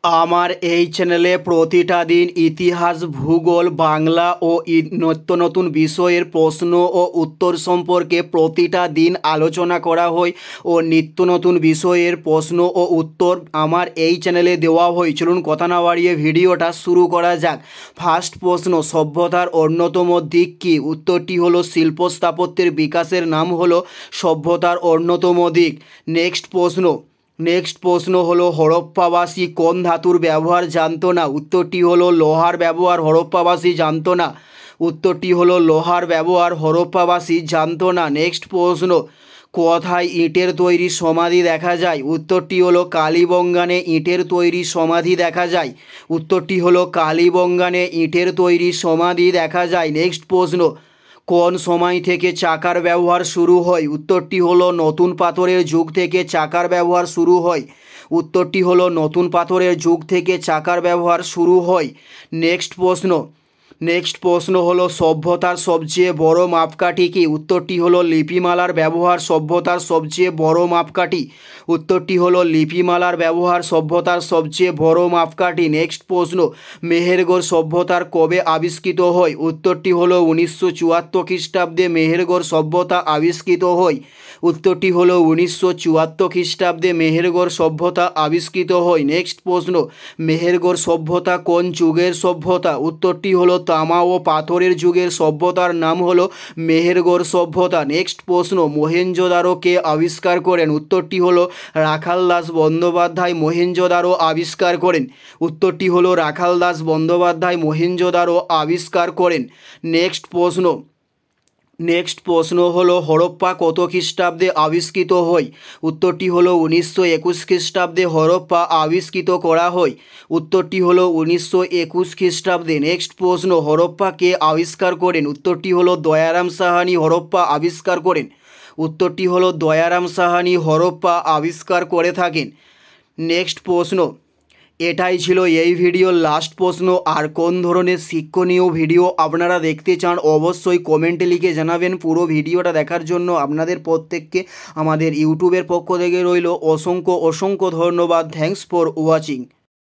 আমার এই চ্যানেলে প্রতিটা দিন ইতিহাস, ভূগোল, বাংলা ও নিত্য নতুন বিষয়ের প্রশ্ন ও উত্তর সম্পর্কে প্রতিটা দিন আলোচনা করা হয় ও নিত্য নতুন বিষয়ের প্রশ্ন ও উত্তর আমার এই চ্যানেলে দেওয়া হয়। চলুন কথা না বাড়িয়ে ভিডিওটা শুরু করা যাক। ফার্স্ট প্রশ্ন, সভ্যতার অন্যতম দিক কী? উত্তরটি হলো শিল্প স্থাপত্যের বিকাশের নাম হলো সভ্যতার অন্যতম দিক। নেক্সট প্রশ্ন হলো হরপ্পাবাসী কোন ধাতুর ব্যবহার জানতো না? উত্তরটি হলো লোহার ব্যবহার হরপ্পাবাসী জানতো না। উত্তরটি হলো লোহার ব্যবহার হরপ্পাবাসী জানতো না। নেক্সট প্রশ্ন, কোথায় ইটের তৈরি সমাধি দেখা যায়? উত্তরটি হলো কালীবঙ্গানে ইটের তৈরি সমাধি দেখা যায়। উত্তরটি হলো কালীবঙ্গানে ইটের তৈরি সমাধি দেখা যায়। নেক্সট প্রশ্ন, কোন সময় থেকে চাকার ব্যবহার শুরু হয়? উত্তরটি হলো নতুন পাথরের যুগ থেকে চাকার ব্যবহার শুরু হয়। উত্তরটি হলো নতুন পাথরের যুগ থেকে চাকার ব্যবহার শুরু হয়। নেক্সট প্রশ্ন হলো সভ্যতার সবচেয়ে বড় মাপকাঠি কী? উত্তরটি হলো লিপিমালার ব্যবহার সভ্যতার সবচেয়ে বড় মাপকাঠি। উত্তরটি হলো লিপিমালার ব্যবহার সভ্যতার সবচেয়ে বড় মাপকাঠি। নেক্সট প্রশ্ন, মেহেরগড় সভ্যতার কবে আবিষ্কৃত হয়? উত্তরটি হলো 1974 খ্রিস্টাব্দে মেহেরগড় সভ্যতা আবিষ্কৃত হয়। উত্তরটি হলো 1974 খ্রিস্টাব্দে মেহেরগড় সভ্যতা আবিষ্কৃত হয়। নেক্সট প্রশ্ন, মেহেরগড় সভ্যতা কোন যুগের সভ্যতা? উত্তরটি হলো তামা ও পাথরের যুগের সভ্যতার নাম হলো মেহেরগড় সভ্যতা। নেক্সট প্রশ্ন, মহেঞ্জোদারো কে আবিষ্কার করেন? উত্তরটি হলো রাখালদাস বন্দ্যোপাধ্যায় মহেঞ্জোদারো আবিষ্কার করেন। উত্তরটি হলো রাখালদাস বন্দ্যোপাধ্যায় মহেঞ্জোদারো আবিষ্কার করেন। নেক্সট প্রশ্ন হলো হরপ্পা কত খ্রিস্টাব্দে আবিষ্কৃত হয়? উত্তরটি হলো 1921 খ্রিস্টাব্দে হরপ্পা আবিষ্কৃত করা হয়। উত্তরটি হলো 1921 খ্রিস্টাব্দে। নেক্সট প্রশ্ন, হরপ্পা কে আবিষ্কার করেন? উত্তরটি হলো দয়ারাম সাহানি হরপ্পা আবিষ্কার করেন। উত্তরটি হলো দয়ারাম সাহানি হরপ্পা আবিষ্কার করে থাকেন। নেক্সট প্রশ্ন, এটাই ছিল এই ভিডিওর লাস্ট প্রশ্ন। আর কোন ধরনের শিক্ষণীয় ভিডিও আপনারা দেখতে চান অবশ্যই কমেন্টে লিখে জানাবেন। পুরো ভিডিওটা দেখার জন্য আপনাদের প্রত্যেককে আমাদের ইউটিউবের পক্ষ থেকে রইল অসংখ্য ধন্যবাদ। Thanks for watching.